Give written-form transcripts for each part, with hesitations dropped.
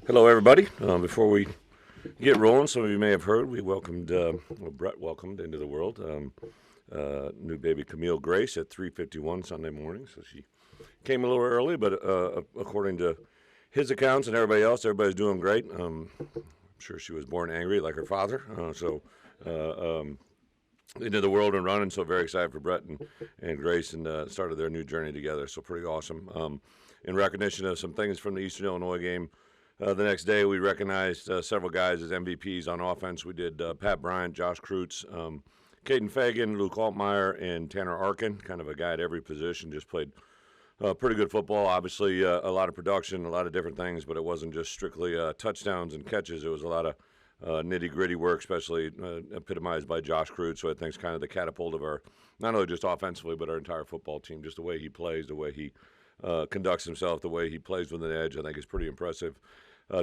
Hello, everybody. Before we get rolling, some of you may have heard we welcomed, Bret welcomed into the world new baby Camille Grace at 3:51 Sunday morning. So she came a little early, but according to his accounts and everybody else, everybody's doing great. I'm sure she was born angry like her father. Into the world and running, so very excited for Bret and Grace and started their new journey together. So pretty awesome. In recognition of some things from the Eastern Illinois game, the next day, we recognized several guys as MVPs on offense. We did Pat Bryant, Josh Kreutz, Caden Fagan, Luke Altmaier, and Tanner Arkin, kind of a guy at every position, just played pretty good football. Obviously, a lot of production, a lot of different things, but it wasn't just strictly touchdowns and catches. It was a lot of nitty-gritty work, especially epitomized by Josh Kreutz, who I think is kind of the catapult of our, not only just offensively, but our entire football team. Just the way he plays, the way he conducts himself, the way he plays with an edge, I think is pretty impressive.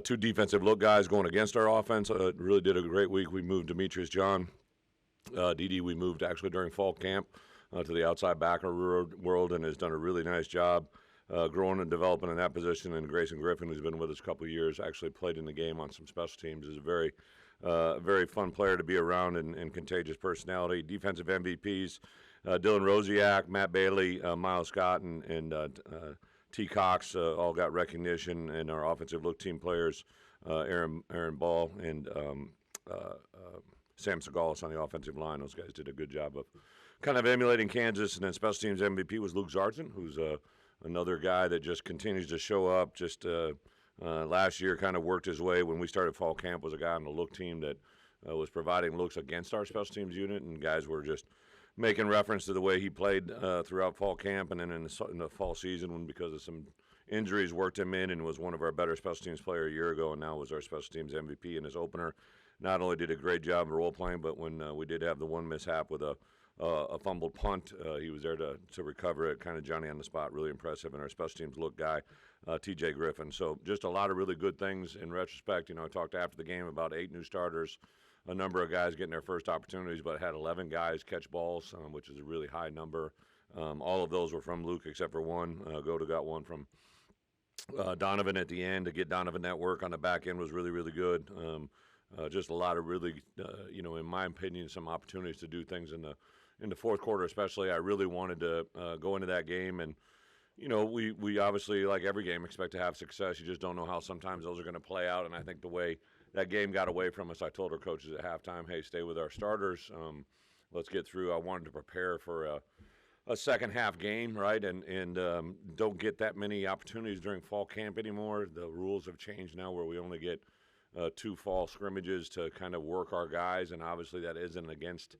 Two defensive look guys going against our offense really did a great week. We moved Demetrius John. Dede we moved actually during fall camp to the outside backer world and has done a really nice job growing and developing in that position. And Grayson Griffin, who's been with us a couple of years, actually played in the game on some special teams, is a very fun player to be around and contagious personality. Defensive MVPs, Dylan Rosiak, Matt Bailey, Miles Scott, and T. Cox all got recognition, and our offensive look team players, Aaron Ball and Sam Segalis on the offensive line. Those guys did a good job of kind of emulating Kansas. And then special teams MVP was Luke Zardin, who's another guy that just continues to show up. Just last year kind of worked his way when we started fall camp, was a guy on the look team that was providing looks against our special teams unit, and guys were just making reference to the way he played throughout fall camp and then in the fall season when, because of some injuries, worked him in and was one of our better special teams player a year ago and now was our special teams MVP in his opener. Not only did a great job of role playing, but when we did have the one mishap with a fumbled punt, he was there to recover it, kind of Johnny on the spot, really impressive. And our special teams look guy, TJ Griffin. So just a lot of really good things in retrospect. You know, I talked after the game about 8 new starters, a number of guys getting their first opportunities, but had 11 guys catch balls, which is a really high number. All of those were from Luke except for one. Goda got one from Donovan at the end. To get Donovan that work on the back end was really, really good. Just a lot of really, in my opinion, some opportunities to do things in the fourth quarter especially. I really wanted to go into that game and, we obviously, like every game, expect to have success. You just don't know how sometimes those are going to play out, and I think the way that game got away from us, I told our coaches at halftime, hey, stay with our starters. Let's get through. I wanted to prepare for a second half game, right? And don't get that many opportunities during fall camp anymore. The rules have changed now where we only get 2 fall scrimmages to kind of work our guys, and obviously that isn't against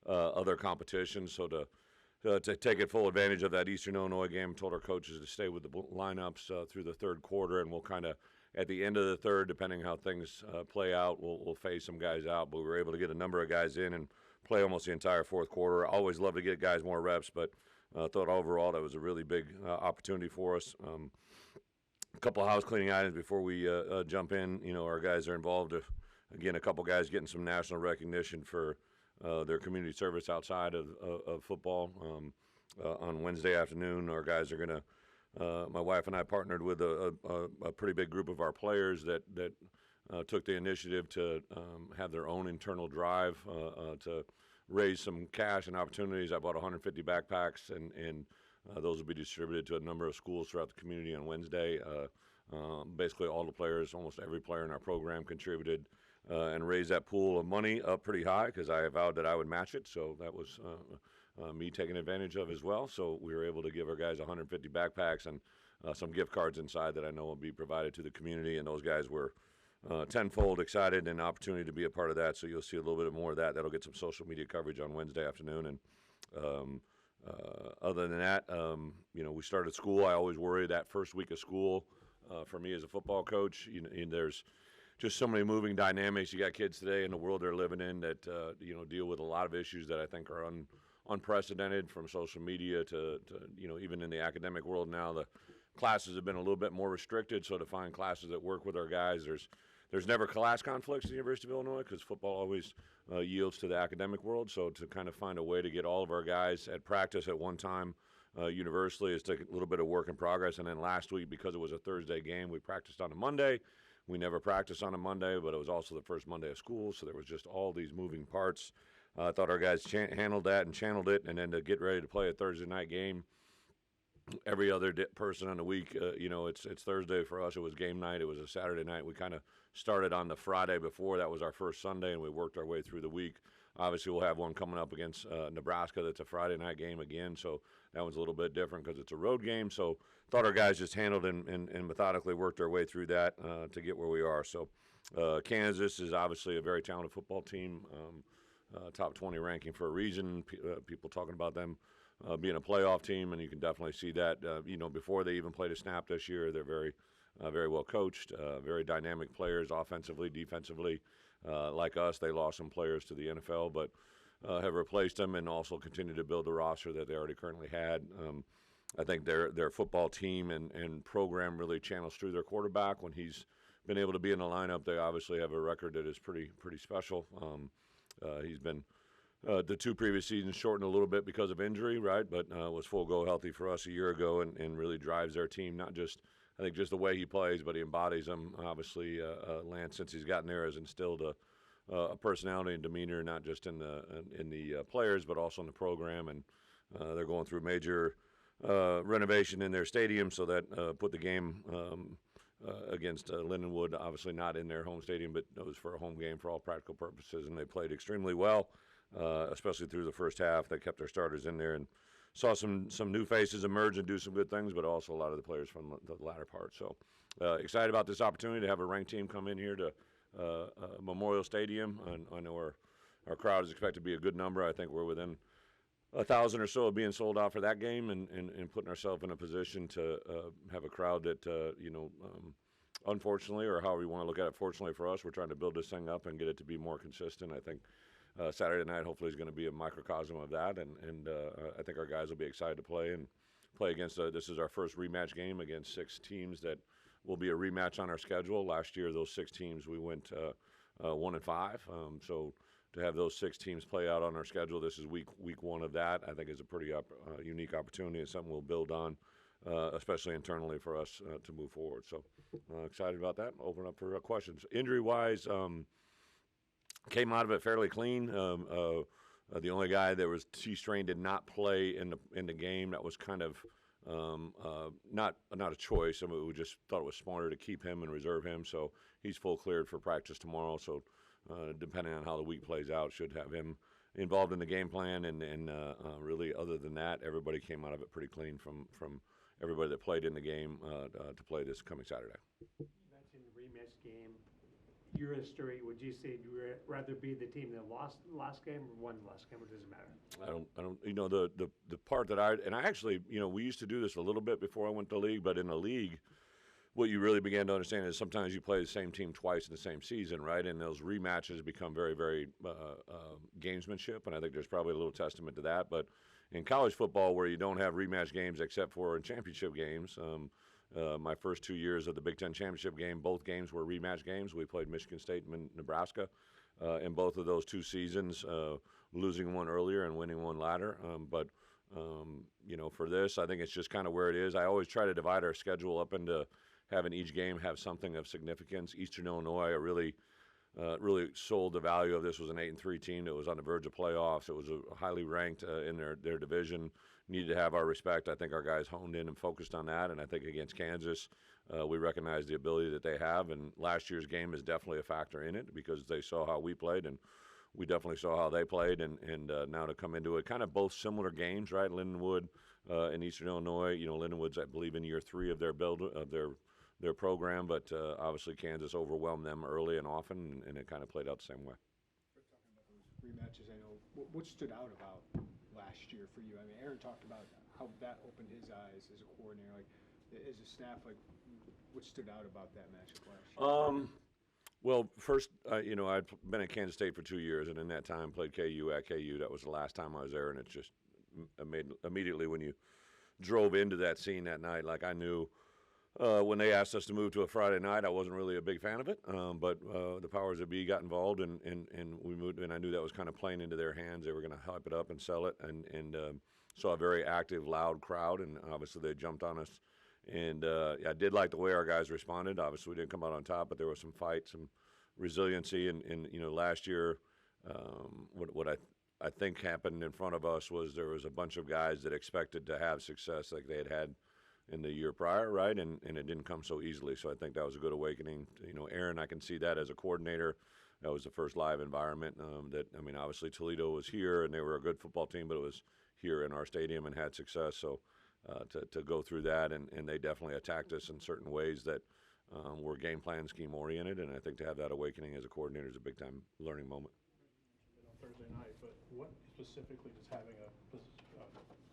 other competitions. So to take full advantage of that Eastern Illinois game, told our coaches to stay with the lineups through the third quarter, and we'll kind of, at the end of the third, depending how things play out, we'll phase some guys out. But we were able to get a number of guys in and play almost the entire fourth quarter. I always love to get guys more reps, but thought overall that was a really big opportunity for us. A couple of house cleaning items before we jump in. Our guys are involved. Again, a couple guys getting some national recognition for their community service outside of football. On Wednesday afternoon, our guys are going to, my wife and I partnered with a pretty big group of our players that took the initiative to have their own internal drive to raise some cash and opportunities. I bought 150 backpacks, and those will be distributed to a number of schools throughout the community on Wednesday. Basically, all the players, almost every player in our program contributed and raised that pool of money up pretty high because I vowed that I would match it. So that was me taking advantage of as well. So we were able to give our guys 150 backpacks and some gift cards inside that I know will be provided to the community. And those guys were tenfold excited and opportunity to be a part of that. So you'll see a little bit more of that. That'll get some social media coverage on Wednesday afternoon. And other than that, we started school. I always worry that first week of school for me as a football coach, there's just so many moving dynamics. You got kids today in the world they're living in that, deal with a lot of issues that I think are unprecedented, from social media to even in the academic world now. The classes have been a little bit more restricted, so to find classes that work with our guys, there's never class conflicts at the University of Illinois because football always yields to the academic world. So to kind of find a way to get all of our guys at practice at one time universally is a little bit of work in progress. And then last week, because it was a Thursday game, we practiced on a Monday. we never practiced on a Monday, but it was also the first Monday of school, so there was just all these moving parts. I thought our guys handled that and channeled it, and then to get ready to play a Thursday night game, every other person on the week, it's Thursday for us. It was game night. It was a Saturday night. We kind of started on the Friday before. That was our first Sunday, and we worked our way through the week. Obviously, we'll have one coming up against Nebraska. That's a Friday night game again, so that one's a little bit different because it's a road game. So thought our guys just handled and methodically worked their way through that to get where we are. So Kansas is obviously a very talented football team, top 20 ranking for a reason. People talking about them being a playoff team, and you can definitely see that. Before they even played a snap this year, they're very well coached, very dynamic players, offensively, defensively. Like us, they lost some players to the NFL, but have replaced them and also continue to build the roster that they already currently had. I think their football team and program really channels through their quarterback. When he's been able to be in the lineup, they obviously have a record that is pretty special. He's been the two previous seasons shortened a little bit because of injury, right? But was full go healthy for us a year ago and really drives their team, not just – I think just the way he plays, but he embodies them. Obviously, Lance, since he's gotten there, has instilled a personality and demeanor, not just in the players, but also in the program. And they're going through major renovation in their stadium, so that put the game against Lindenwood, obviously not in their home stadium, but it was for a home game for all practical purposes, and they played extremely well, especially through the first half. They kept their starters in there and saw some new faces emerge and do some good things, but also a lot of the players from the latter part. So excited about this opportunity to have a ranked team come in here to Memorial Stadium. I know our crowd is expected to be a good number. I think we're within 1,000 or so of being sold out for that game and putting ourselves in a position to have a crowd that, unfortunately, or however you want to look at it, fortunately for us, we're trying to build this thing up and get it to be more consistent. I think Saturday night hopefully is going to be a microcosm of that, and I think our guys will be excited to play against. This is our first rematch game against 6 teams that will be a rematch on our schedule. Last year, those 6 teams we went 1-5. So to have those 6 teams play out on our schedule, this is week 1 of that. I think is a pretty unique opportunity and something we'll build on, especially internally for us to move forward. So excited about that. Open up for questions. Injury wise. Came out of it fairly clean. The only guy that was T-strain did not play in the game. That was kind of not a choice. I mean, we just thought it was smarter to keep him and reserve him. So he's full cleared for practice tomorrow. So depending on how the week plays out, should have him involved in the game plan. And really, other than that, everybody came out of it pretty clean from everybody that played in the game to play this coming Saturday. You mentioned the rematch game. Your history, would you say you would rather be the team that lost the last game or won the last game, or does it matter? I don't, the part that I actually, we used to do this a little bit before I went to the league, but in the league, what you really began to understand is sometimes you play the same team twice in the same season, right? And those rematches become very, very gamesmanship, and I think there's probably a little testament to that. But in college football, where you don't have rematch games except for in championship games, my first 2 years of the Big Ten championship game, both games were rematch games. We played Michigan State and Nebraska in both of those 2 seasons, losing one earlier and winning one later. But for this, I think it's just kind of where it is. I always try to divide our schedule up into having each game have something of significance. Eastern Illinois really sold the value of this. Was an 8-3 team that was on the verge of playoffs. It was highly ranked in their division. Needed to have our respect. I think our guys honed in and focused on that. And I think against Kansas, we recognize the ability that they have. And last year's game is definitely a factor in it because they saw how we played and we definitely saw how they played. And now to come into it, kind of both similar games, right? Lindenwood and Eastern Illinois. Lindenwood's, I believe, in year 3 of their program, but obviously Kansas overwhelmed them early and often, and it kind of played out the same way. We're talking about those rematches. I know what stood out about last year for you. I mean, Aaron talked about how that opened his eyes as a coordinator, as a staff. What stood out about that matchup last year? Well, first, I'd been at Kansas State for 2 years, and in that time played KU at KU. That was the last time I was there, and it just made immediately when you drove into that scene that night, like I knew. When they asked us to move to a Friday night, I wasn't really a big fan of it, but the powers that be got involved, and we moved, and I knew that was kind of playing into their hands. They were going to hype it up and sell it, and saw a very active, loud crowd, and obviously they jumped on us And I did like the way our guys responded. Obviously, we didn't come out on top, but there was some fight, some resiliency. And last year, what I think happened in front of us was there was a bunch of guys that expected to have success like they had in the year prior, right? And it didn't come so easily. So I think that was a good awakening. Aaron, I can see that as a coordinator. That was the first live environment. Obviously Toledo was here and they were a good football team, but it was here in our stadium and had success. So to go through that, and they definitely attacked us in certain ways that were game plan, scheme oriented. And I think to have that awakening as a coordinator is a big time learning moment. Thursday night, but what specifically does having a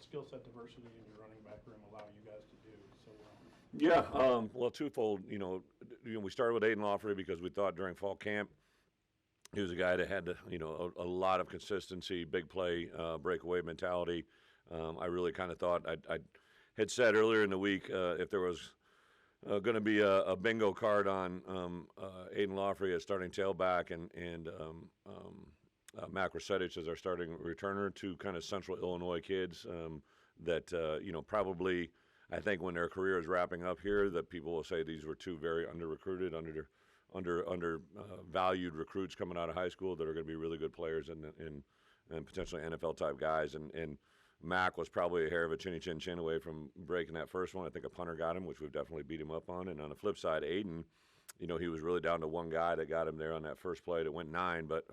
skill set diversity in your running back room allow you guys to do so well? Yeah, well, twofold. We started with Aiden Lawfrey because we thought during fall camp he was a guy that had a lot of consistency, big play, breakaway mentality. I really kind of thought I had said earlier in the week if there was going to be a bingo card on Aiden Lawfrey as starting tailback and Mac Resetich as our starting returner, two kind of Central Illinois kids that probably I think when their career is wrapping up here that people will say these were two very under-recruited, valued recruits coming out of high school that are going to be really good players and potentially NFL type guys. And Mac was probably a hair of a chinny chin away from breaking that first one. I think a punter got him, which we've definitely beat him up on. And on the flip side, Aiden, he was really down to one guy that got him there on that first play that went 9, but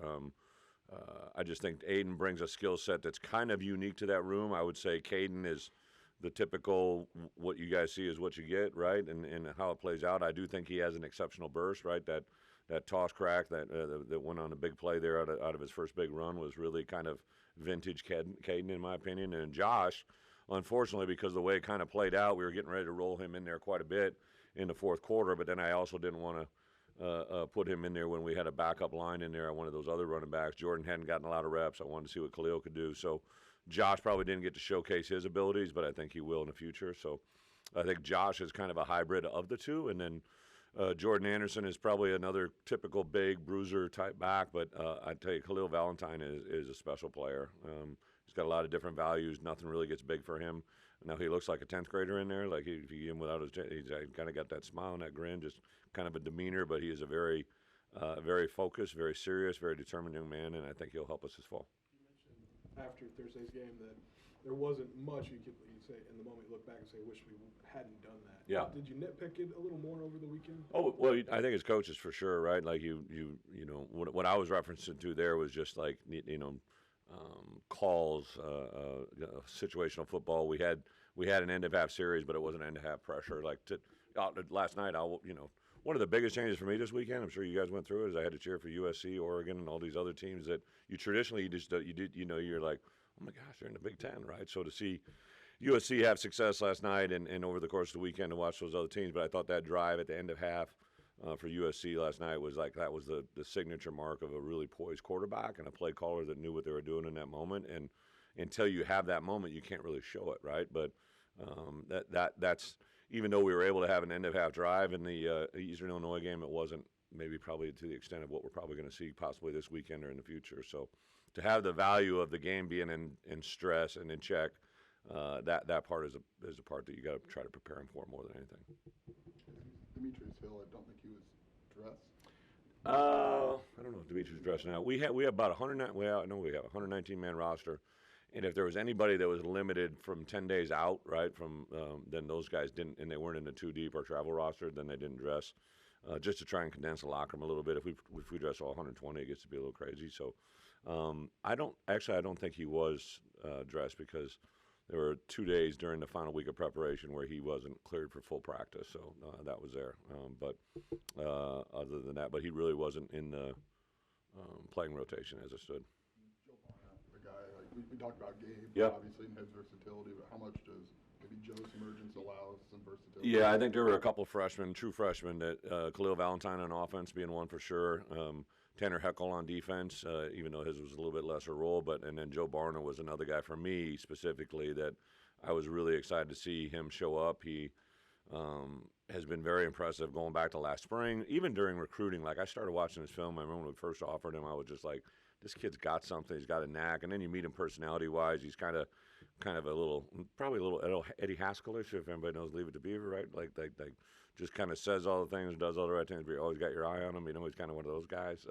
I just think Aiden brings a skill set that's kind of unique to that room. I would say Caden is the typical what you guys see is what you get, right? And how it plays out. I do think he has an exceptional burst, right? That toss crack that went on a big play there out of his first big run was really kind of vintage Caden in my opinion. And Josh, unfortunately, because of the way it kind of played out, we were getting ready to roll him in there quite a bit in the fourth quarter, but then I also didn't want to put him in there when we had a backup line in there on one of those other running backs. Jordan hadn't gotten a lot of reps. I wanted to see what Khalil could do. So Josh probably didn't get to showcase his abilities, but I think he will in the future. So I think Josh is kind of a hybrid of the two. And then Jordan Anderson is probably another typical big bruiser type back, but I tell you, Khalil Valentine is a special player. He's got a lot of different values. Nothing really gets big for him. Now he looks like a 10th grader in there. Like if you get him without he's kind of got that smile and that grin, just kind of a demeanor. But he is a very, very focused, very serious, very determined young man, and I think he'll help us this fall. You mentioned after Thursday's game that there wasn't much you say in the moment. You look back and say, "Wish we hadn't done that." Yeah. Did you nitpick it a little more over the weekend? Oh well, I think as coaches for sure, right? Like what I was referencing to there was just like calls, situational football. We had an end of half series, but it wasn't end of half pressure. Like last night, one of the biggest changes for me this weekend, I'm sure you guys went through it, is I had to cheer for USC, Oregon, and all these other teams that you traditionally you're like, oh my gosh, they're in the Big Ten, right? So to see USC have success last night and over the course of the weekend to watch those other teams, but I thought that drive at the end of half for USC last night was like that was the signature mark of a really poised quarterback and a play caller that knew what they were doing in that moment. And until you have that moment, you can't really show it, right? But that's even though we were able to have an end of half drive in the Eastern Illinois game, it wasn't maybe probably to the extent of what we're probably going to see possibly this weekend or in the future. So to have the value of the game being in stress and in check, that part is a part that you got to try to prepare him for more than anything. Demetrius Hill, I don't think he was dressed. I don't know if Demetrius dressed now. We have about 109. Well, I know we have a 119-man roster, and if there was anybody that was limited from 10 days out, right, from then those guys didn't, and they weren't in the 2 deep or travel roster, then they didn't dress. Just to try and condense the locker room a little bit. If we dress all 120, it gets to be a little crazy. So I don't think he was dressed because there were 2 days during the final week of preparation where he wasn't cleared for full practice, so that was there. But other than that, but he really wasn't in the playing rotation as it stood. Joe Barnett, the guy, like we talked about Gabe, Yep. obviously, and his versatility, but how much does maybe Joe's emergence allow some versatility? Yeah, I think there were a couple freshmen, true freshmen, that Khalil Valentine on offense being one for sure. Tanner Heckel on defense, even though his was a little bit lesser role, and then Joe Barner was another guy for me specifically that I was really excited to see him show up. He has been very impressive going back to last spring, even during recruiting. Like I started watching his film, I remember when we first offered him, I was just like, this kid's got something, he's got a knack, and then you meet him personality-wise, he's kind of kind of probably a little Eddie Haskell-ish, if anybody knows Leave It to Beaver, right? Like just kind of says all the things, does all the right things, but you always got your eye on him. You know, he's kind of one of those guys.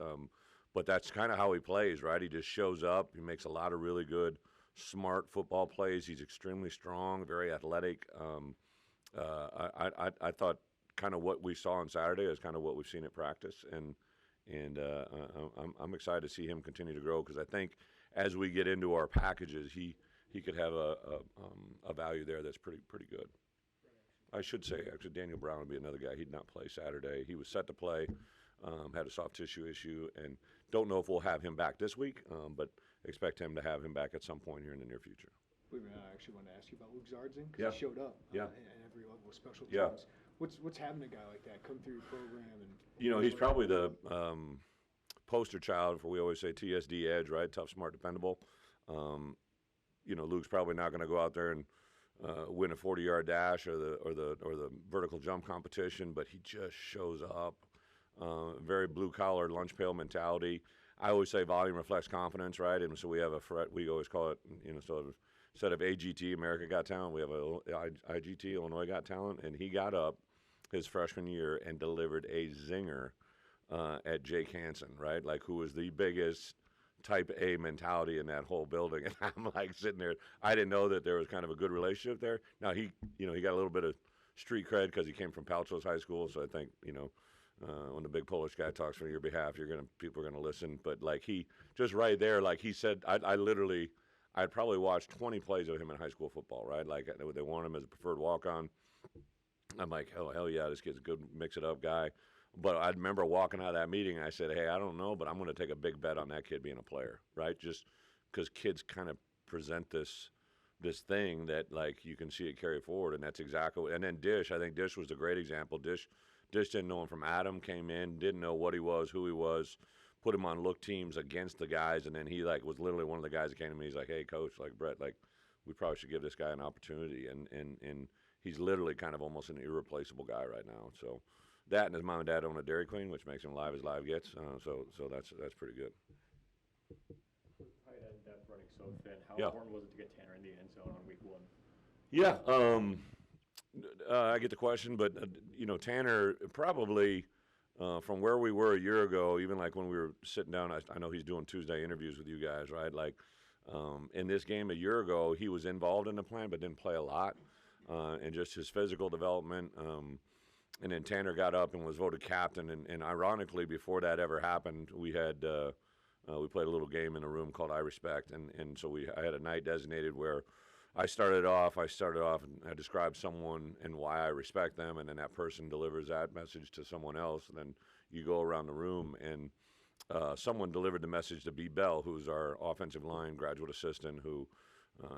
But that's kind of how he plays, right? He just shows up. He makes a lot of really good, smart football plays. He's extremely strong, very athletic. I thought kind of what we saw on Saturday is kind of what we've seen at practice, and I'm excited to see him continue to grow, because I think as we get into our packages, he could have a value there that's pretty good. I should say, actually, Daniel Brown would be another guy. He'd not play Saturday. He was set to play, had a soft tissue issue, and don't know if we'll have him back this week, but expect him to have him back at some point here in the near future. Believe it or not, I actually wanted to ask you about Luke Zardin, because Yeah. he showed up Yeah. at every level of special teams. Yeah. What's having a guy like that come through your program? And You know, he's probably the poster child for, we always say, TSD edge, right? Tough, smart, dependable. You know, Luke's probably not going to go out there and win a 40-yard dash or the vertical jump competition, but he just shows up. Very blue-collar, lunch pail mentality. I always say volume reflects confidence, right? And so we have we always call it, you know, so instead of AGT, America Got Talent, we have IGT, Illinois Got Talent, and he got up his freshman year and delivered a zinger at Jake Hansen, right? Like, who was the biggest type A mentality in that whole building. And I'm like sitting there. I didn't know that there was kind of a good relationship there. Now, he got a little bit of street cred because he came from Palchos High School. So I think, when the big Polish guy talks on your behalf, people are going to listen. But like, he just right there, like he said, I'd probably watched 20 plays of him in high school football, right? Like, they want him as a preferred walk-on. I'm like, hell yeah, this kid's a good mix-it-up guy. But I remember walking out of that meeting, and I said, hey, I don't know, but I'm going to take a big bet on that kid being a player, right? Just because kids kind of present this thing that, like, you can see it carry forward, and that's exactly what. And then Dish, I think Dish was a great example. Dish didn't know him from Adam, came in, didn't know what he was, who he was, put him on look teams against the guys, and then he, like, was literally one of the guys that came to me. He's like, hey, coach, like, Bret, like, we probably should give this guy an opportunity. And he's literally kind of almost an irreplaceable guy right now. So that, and his mom and dad own a Dairy Queen, which makes him live as live gets. So that's pretty good. Tight end depth running so thin. How Yeah. important was it to get Tanner in the end zone on week 1? Yeah, I get the question, but Tanner probably from where we were a year ago, even like when we were sitting down. I know he's doing Tuesday interviews with you guys, right? Like in this game a year ago, he was involved in the plan but didn't play a lot, and just his physical development. And then Tanner got up and was voted captain. And ironically, before that ever happened, we had we played a little game in a room called I Respect, and so I had a night designated where I started off and I described someone and why I respect them, and then that person delivers that message to someone else, and then you go around the room, and someone delivered the message to B. Bell, who's our offensive line graduate assistant, who,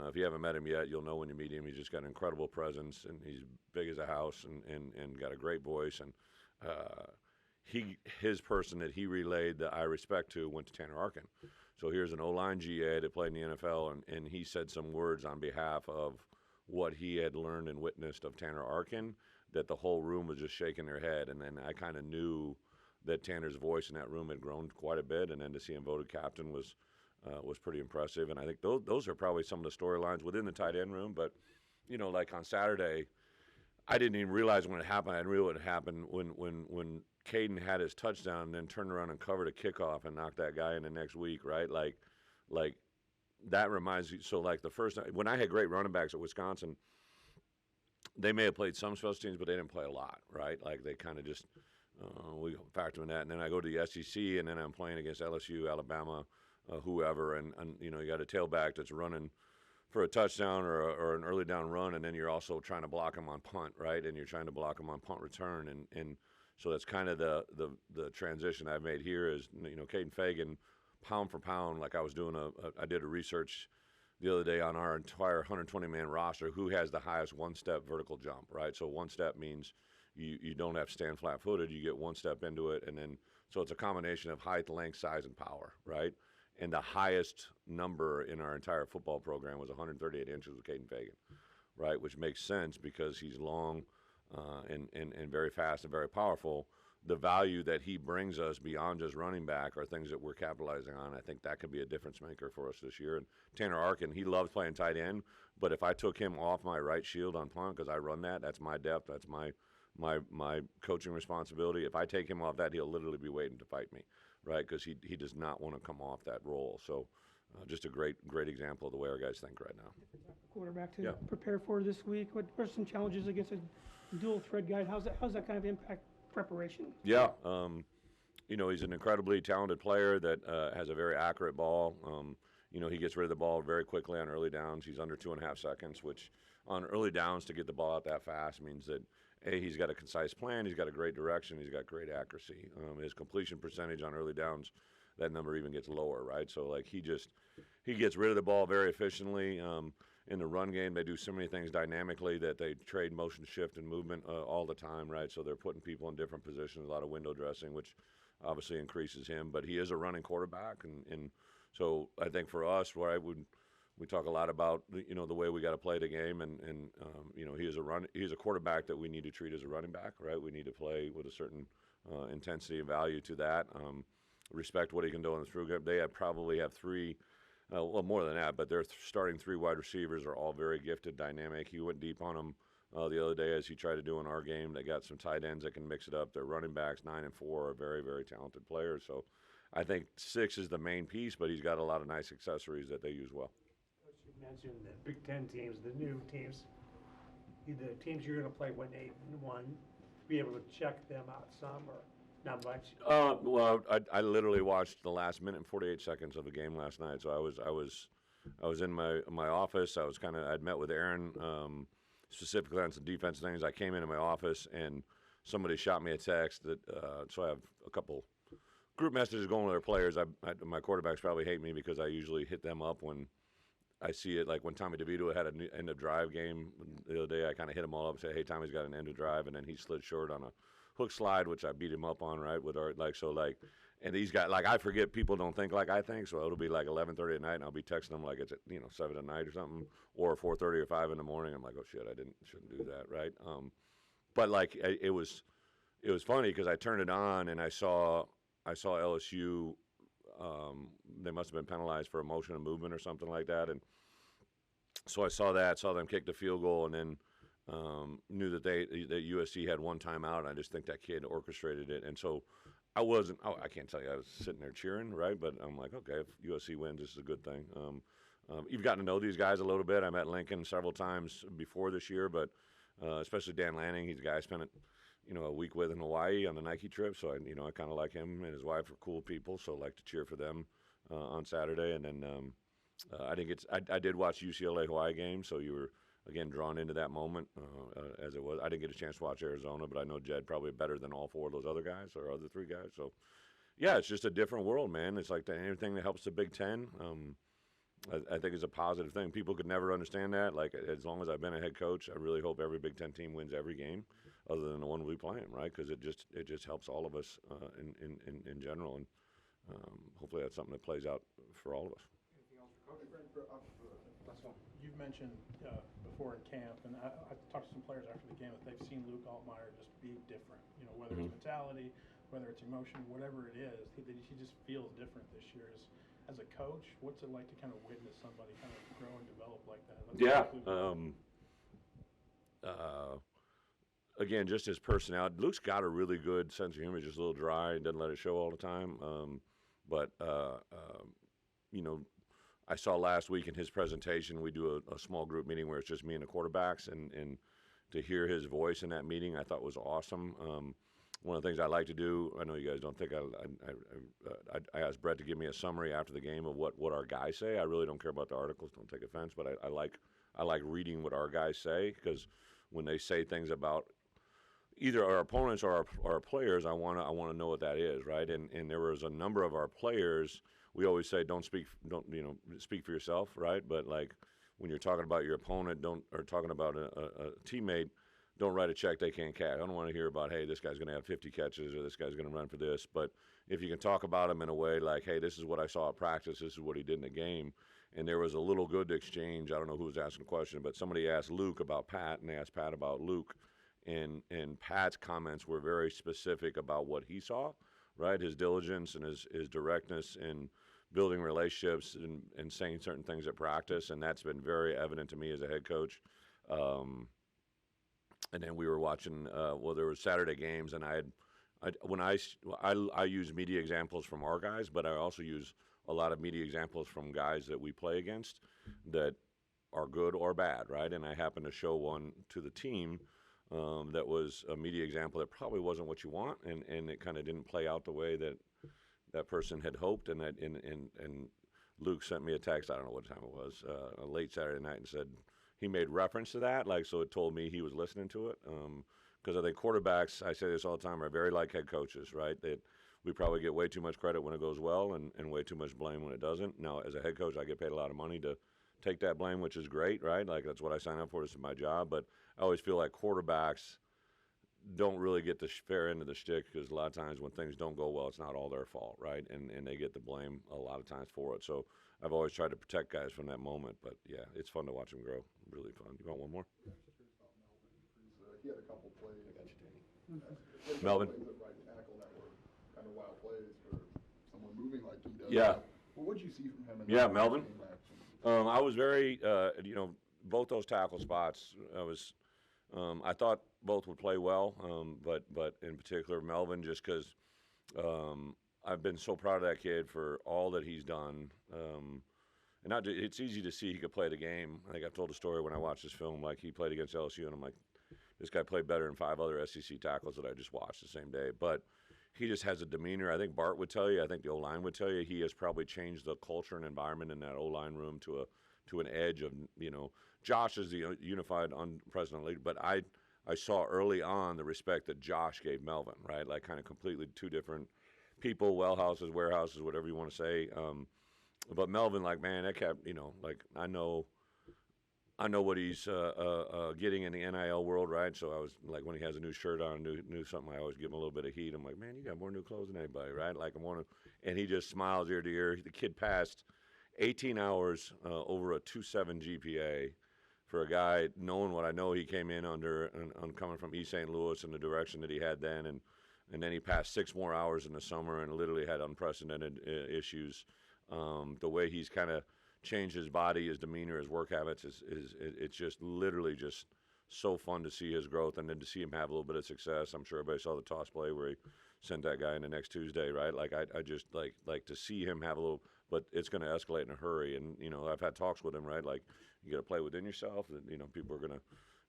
if you haven't met him yet, you'll know when you meet him. He's just got an incredible presence, and he's big as a house, and got a great voice, and his person that he relayed that I respect to went to Tanner Arkin. So here's an O-line GA that played in the NFL, and he said some words on behalf of what he had learned and witnessed of Tanner Arkin, that the whole room was just shaking their head. And then I kind of knew that Tanner's voice in that room had grown quite a bit, and then to see him voted captain was pretty impressive. And I think those are probably some of the storylines within the tight end room. But, like on Saturday, I didn't even realize when it happened. I didn't realize what happened when Caden had his touchdown and then turned around and covered a kickoff and knocked that guy in the next week, right? Like that reminds me. So like the first time, when I had great running backs at Wisconsin, they may have played some special teams, but they didn't play a lot, right? Like they kind of just, we factor in that. And then I go to the SEC, and then I'm playing against LSU, Alabama, whoever, and you got a tailback that's running for a touchdown or an early down run, and then you're also trying to block him on punt, right? And you're trying to block him on punt return, and so that's kind of the transition I've made here is, Caden Fagan, pound for pound, like I was doing I did a research the other day on our entire 120-man roster, who has the highest one-step vertical jump, right? So one step means you don't have to stand flat-footed, you get one step into it, and then, so it's a combination of height, length, size, and power, right? And the highest number in our entire football program was 138 inches with Caden Fagan, right? Which makes sense because he's long, and very fast and very powerful. the value that he brings us beyond just running back are things that we're capitalizing on. I think that could be a difference maker for us this year. And Tanner Arkin, he loves playing tight end, but if I took him off my right shield on punt, because I run that's my depth, that's my coaching responsibility. If I take him off that, he'll literally be waiting to fight me, right? Because he does not want to come off that role. So just a great example of the way our guys think right now. Quarterback to Yeah. prepare for this week. What are some challenges against a dual threat guy? How's that kind of impact preparation? Yeah, he's an incredibly talented player that has a very accurate ball. He gets rid of the ball very quickly on early downs. He's under 2.5 seconds, which on early downs to get the ball out that fast means that, A, he's got a concise plan, he's got a great direction, he's got great accuracy. His completion percentage on early downs, that number even gets lower, right? So, like, he gets rid of the ball very efficiently. In the run game, they do so many things dynamically that they trade motion, shift, and movement all the time, right? So they're putting people in different positions, a lot of window dressing, which obviously increases him. But he is a running quarterback, and so I think for us, we talk a lot about the way we got to play the game, and he's a quarterback that we need to treat as a running back, right? We need to play with a certain intensity and value to that. Respect what he can do in the through game. They probably have three. Well, more than that, but their starting 3 wide receivers are all very gifted, dynamic. He went deep on them the other day as he tried to do in our game. They got some tight ends that can mix it up. Their running backs, 9 and 4, are very, very talented players. So I think 6 is the main piece, but he's got a lot of nice accessories that they use well. Coach, you mentioned the Big Ten teams, the new teams, the teams you're going to play when 8-1, be able to check them out some or not much? Well, I literally watched the last minute and 48 seconds of the game last night. So I was in my office. I'd met with Aaron specifically on some defense things. I came into my office and somebody shot me a text that so I have a couple group messages going to their players. My quarterbacks probably hate me because I usually hit them up when I see it. Like when Tommy DeVito had an end of drive game the other day, I kind of hit him all up and say, "Hey, Tommy's got an end of drive," and then he slid short on a hook slide, which I beat him up on, right, with our, and these guys, I forget people don't think like I think, so it'll be like 11:30 at night, and I'll be texting them like it's at, 7 at night or something, or 4:30 or 5 in the morning. I'm like, oh, shit, shouldn't do that, right? But, it was funny because I turned it on, and I saw LSU, they must have been penalized for emotion and movement or something like that, and so I saw them kick the field goal, and then knew that USC had one timeout, and I just think that kid orchestrated it. And so I can't tell you I was sitting there cheering, right? But I'm like, okay, if USC wins, this is a good thing. You've gotten to know these guys a little bit. I met Lincoln several times before this year, but especially Dan Lanning. He's a guy I spent a week with in Hawaii on the Nike trip, so I kind of like him, and his wife are cool people, so I like to cheer for them on Saturday. And then I did watch UCLA Hawaii game, so you were again drawn into that moment as it was. I didn't get a chance to watch Arizona, but I know Jed probably better than all 4 of those other guys or other 3 guys. So yeah, it's just a different world, man. It's like anything that helps the Big Ten. I think it's a positive thing. People could never understand that. Like, as long as I've been a head coach, I really hope every Big Ten team wins every game, other than the one we play in, right? Because it just helps all of us in general, and hopefully that's something that plays out for all of us. You've mentioned before in camp, and I've talked to some players after the game that they've seen Luke Altmaier just be different. Whether it's mentality, whether it's emotion, whatever it is, he just feels different this year. As a coach, what's it like to kind of witness somebody kind of grow and develop like that? Again, just his personality. Luke's got a really good sense of humor. Just a little dry and doesn't let it show all the time. But I saw last week in his presentation, we do a small group meeting where it's just me and the quarterbacks, and to hear his voice in that meeting, I thought was awesome. One of the things I like to do, I know you guys don't think I asked Bret to give me a summary after the game of what our guys say. I really don't care about the articles, don't take offense, but I like reading what our guys say, because when they say things about either our opponents or our players, I want to know what that is, right? And there was a number of our players. We always say speak for yourself, right? But like when you're talking about your opponent, or talking about a teammate, don't write a check they can't catch. I don't want to hear about, hey, this guy's going to have 50 catches or this guy's going to run for this. But if you can talk about him in a way like, hey, this is what I saw at practice, this is what he did in the game, and there was a little good exchange. I don't know who was asking the question, but somebody asked Luke about Pat, and they asked Pat about Luke. and Pat's comments were very specific about what he saw, right? His diligence and his directness in building relationships and saying certain things at practice, and that's been very evident to me as a head coach. And then we were watching, there were Saturday games, and I use media examples from our guys, but I also use a lot of media examples from guys that we play against that are good or bad, right? And I happened to show one to the team that was a media example that probably wasn't what you want, and it kind of didn't play out the way that that person had hoped. And Luke sent me a text, I don't know what time it was, late Saturday night, and said he made reference to that, like, so it told me he was listening to it. Because I think quarterbacks, I say this all the time, are very like head coaches, right? That we probably get way too much credit when it goes well and way too much blame when it doesn't. Now, as a head coach, I get paid a lot of money to take that blame, which is great, right? Like, that's what I signed up for. This is my job. But I always feel like quarterbacks don't really get the fair end of the shtick, because a lot of times when things don't go well, it's not all their fault, right? And they get the blame a lot of times for it. So I've always tried to protect guys from that moment. But, yeah, it's fun to watch them grow. Really fun. You want one more? He had a couple plays. I got you, Danny. Melvin. Plays at right tackle that were kind of wild plays for someone moving like he does. Yeah. Well, what did you see from him? Yeah, Melvin. I was very, both those tackle spots, I thought both would play well, but in particular Melvin, just because I've been so proud of that kid for all that he's done. And it's easy to see he could play the game. I think I've told a story when I watched this film, like he played against LSU, and I'm like, this guy played better than 5 other SEC tackles that I just watched the same day. But he just has a demeanor. I think Bart would tell you. I think the O-line would tell you. He has probably changed the culture and environment in that O-line room to an edge of, Josh is the unified, president leader. But I saw early on the respect that Josh gave Melvin, right? Like, kind of completely two different people, well houses, warehouses, whatever you want to say. But Melvin, like, man, that cat, like, I know what he's getting in the NIL world, right? So I was like, when he has a new shirt on, new something, I always give him a little bit of heat. I'm like, man, you got more new clothes than anybody, right? Like, and he just smiles ear to ear. The kid passed 18 hours over a 2.7 GPA for a guy knowing what I know he came in under, and coming from East St. Louis and the direction that he had then, and then he passed 6 more hours in the summer and literally had unprecedented issues. The way he's kind of changed his body, his demeanor, his work habits, it's just literally just so fun to see his growth, and then to see him have a little bit of success. I'm sure everybody saw the toss play where he sent that guy in the next Tuesday, right? Like, I just like to see him have a little, but it's going to escalate in a hurry. And, I've had talks with him, right? Like, you got to play within yourself, and, people are going to,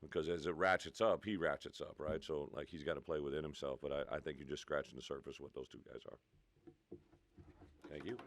because as it ratchets up, he ratchets up, right? So, like, he's got to play within himself. But I think you're just scratching the surface of what those two guys are. Thank you.